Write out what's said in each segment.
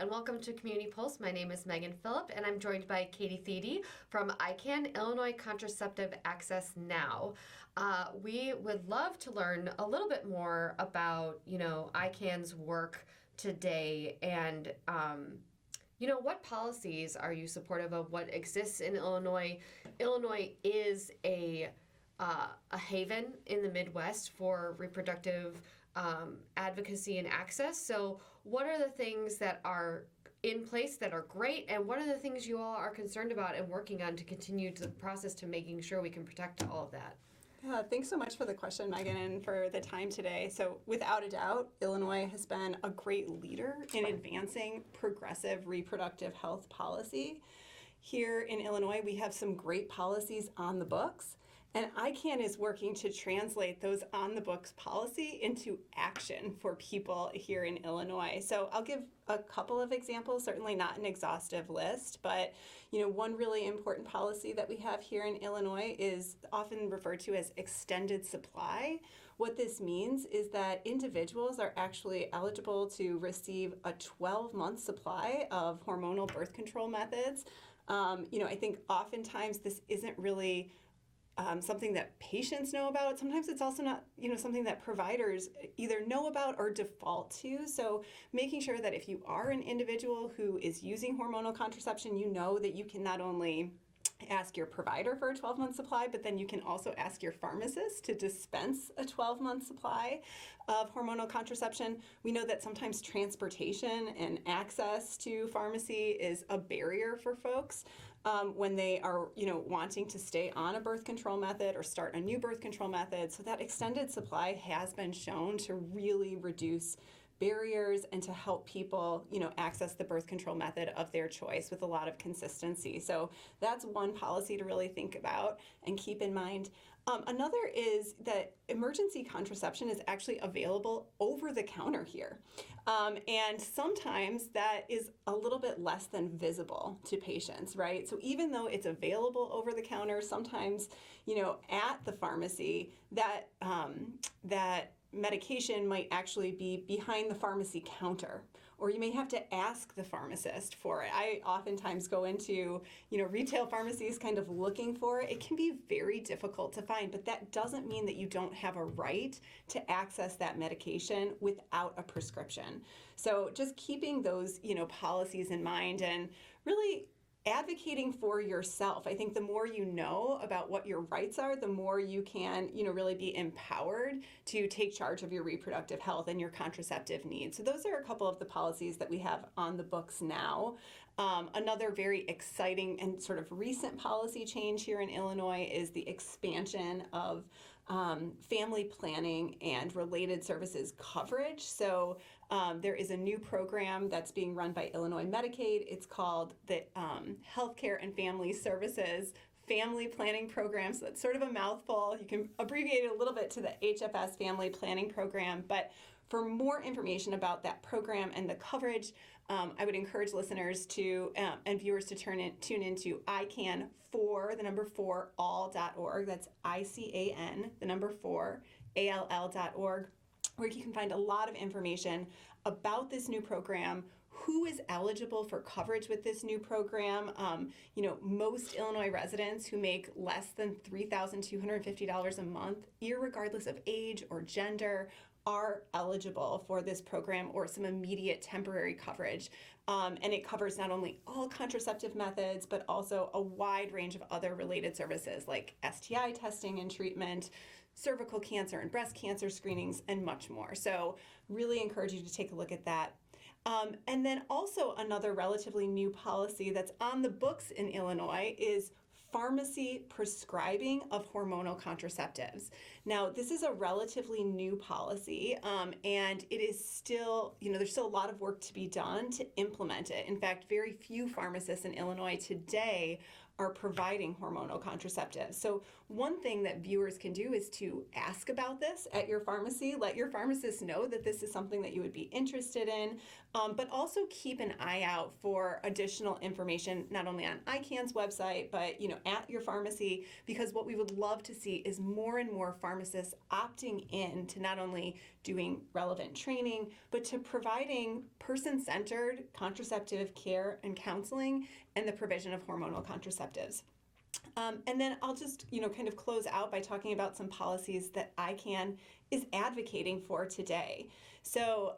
and welcome to Community Pulse. My name is Meghan Phillipp, and I'm joined by Katie Thiede from iCAN, Illinois Contraceptive Access Now. We would love to learn a little bit more about, iCAN's work today and, what policies are you supportive of? What exists in Illinois? Illinois is a haven in the Midwest for reproductive advocacy and access. So what are the things that are in place that are great, and what are the things you all are concerned about and working on to continue the process to making sure we can protect all of that? Thanks so much for the question, Meghan, and for the time today. So without a doubt, Illinois has been a great leader in advancing progressive reproductive health policy. Here in Illinois, we have some great policies on the books, and iCAN is working to translate those on-the-books policy into action for people here in Illinois. So I'll give a couple of examples, certainly not an exhaustive list, but one really important policy that we have here in Illinois is often referred to as extended supply. What this means is that individuals are actually eligible to receive a 12-month supply of hormonal birth control methods. I think oftentimes this isn't really something that patients know about. Sometimes it's also not, something that providers either know about or default to. So making sure that if you are an individual who is using hormonal contraception, you know that you can not only ask your provider for a 12-month supply, but then you can also ask your pharmacist to dispense a 12-month supply of hormonal contraception. We know that sometimes transportation and access to pharmacy is a barrier for folks when they are, wanting to stay on a birth control method or start a new birth control method. So that extended supply has been shown to really reduce barriers and to help people, access the birth control method of their choice with a lot of consistency. So that's one policy to really think about and keep in mind. Another is that emergency contraception is actually available over the counter here. And sometimes that is a little bit less than visible to patients, right? So even though it's available over the counter, sometimes, at the pharmacy, that medication might actually be behind the pharmacy counter, or you may have to ask the pharmacist for it. I oftentimes go into, retail pharmacies kind of looking for it. It can be very difficult to find, but that doesn't mean that you don't have a right to access that medication without a prescription. So just keeping those, policies in mind and really advocating for yourself. I think the more you know about what your rights are, the more you can, really be empowered to take charge of your reproductive health and your contraceptive needs. So those are a couple of the policies that we have on the books now. Another very exciting and sort of recent policy change here in Illinois is the expansion of family planning and related services coverage. So there is a new program that's being run by Illinois Medicaid. It's called the Healthcare and Family Services Family Planning Program. So that's sort of a mouthful. You can abbreviate it a little bit to the HFS Family Planning Program. But for more information about that program and the coverage, I would encourage listeners to and viewers to tune into iCAN 4 all.org. That's ICAN 4 ALL.org, where you can find a lot of information about this new program, who is eligible for coverage with this new program. Most Illinois residents who make less than $3,250 a month, irregardless of age or gender, are eligible for this program or some immediate temporary coverage. And it covers not only all contraceptive methods, but also a wide range of other related services like STI testing and treatment, cervical cancer and breast cancer screenings, and much more. So really encourage you to take a look at that. And then also another relatively new policy that's on the books in Illinois is pharmacy prescribing of hormonal contraceptives. Now, this is a relatively new policy, and it is still, there's still a lot of work to be done to implement it. In fact, very few pharmacists in Illinois today are providing hormonal contraceptives. So one thing that viewers can do is to ask about this at your pharmacy. Let your pharmacist know that this is something that you would be interested in, but also keep an eye out for additional information, not only on iCAN's website, but at your pharmacy, because what we would love to see is more and more pharmacists opting in to not only doing relevant training, but to providing person-centered contraceptive care and counseling and the provision of hormonal contraceptives. And then I'll just, kind of close out by talking about some policies that iCAN is advocating for today. So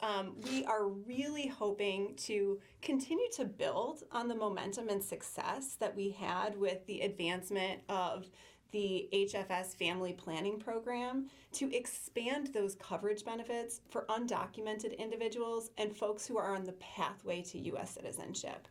we are really hoping to continue to build on the momentum and success that we had with the advancement of the HFS Family Planning Program to expand those coverage benefits for undocumented individuals and folks who are on the pathway to U.S. citizenship.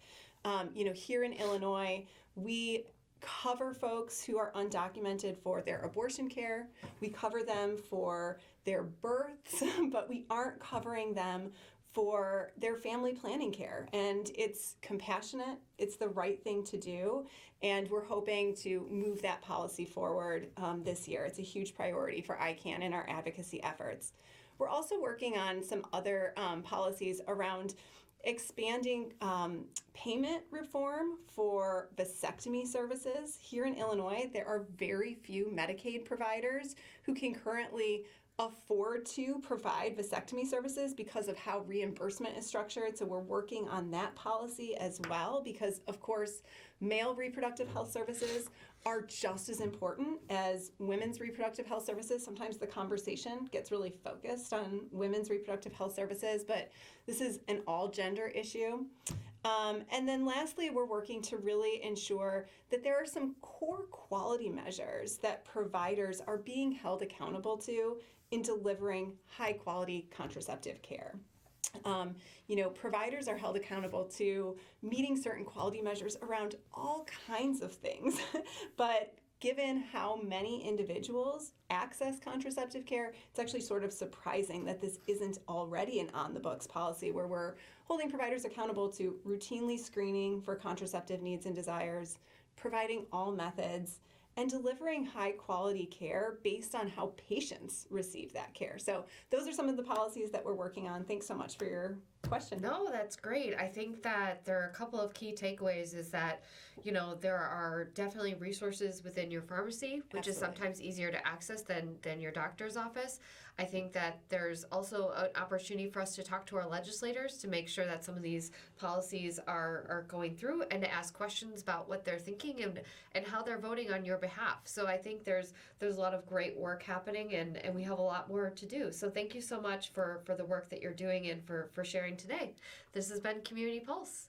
Here in Illinois, we cover folks who are undocumented for their abortion care. We cover them for their births, but we aren't covering them for their family planning care. And it's compassionate, it's the right thing to do, and we're hoping to move that policy forward this year. It's a huge priority for iCAN in our advocacy efforts. We're also working on some other policies around expanding payment reform for vasectomy services. Here in Illinois, there are very few Medicaid providers who can currently afford to provide vasectomy services because of how reimbursement is structured. So we're working on that policy as well, because of course, male reproductive health services are just as important as women's reproductive health services. Sometimes the conversation gets really focused on women's reproductive health services, but this is an all gender issue. And then lastly, we're working to really ensure that there are some core quality measures that providers are being held accountable to in delivering high quality contraceptive care. Providers are held accountable to meeting certain quality measures around all kinds of things, but given how many individuals access contraceptive care, it's actually sort of surprising that this isn't already an on-the-books policy where we're holding providers accountable to routinely screening for contraceptive needs and desires, providing all methods, and delivering high-quality care based on how patients receive that care. So those are some of the policies that we're working on. Thanks so much for your question. No, that's great. I think that there are a couple of key takeaways is that, there are definitely resources within your pharmacy, which is sometimes easier to access than your doctor's office. I think that there's also an opportunity for us to talk to our legislators to make sure that some of these policies are going through and to ask questions about what they're thinking and how they're voting on your behalf. So I think there's a lot of great work happening and we have a lot more to do. So thank you so much for the work that you're doing and for sharing today. This has been Community Pulse.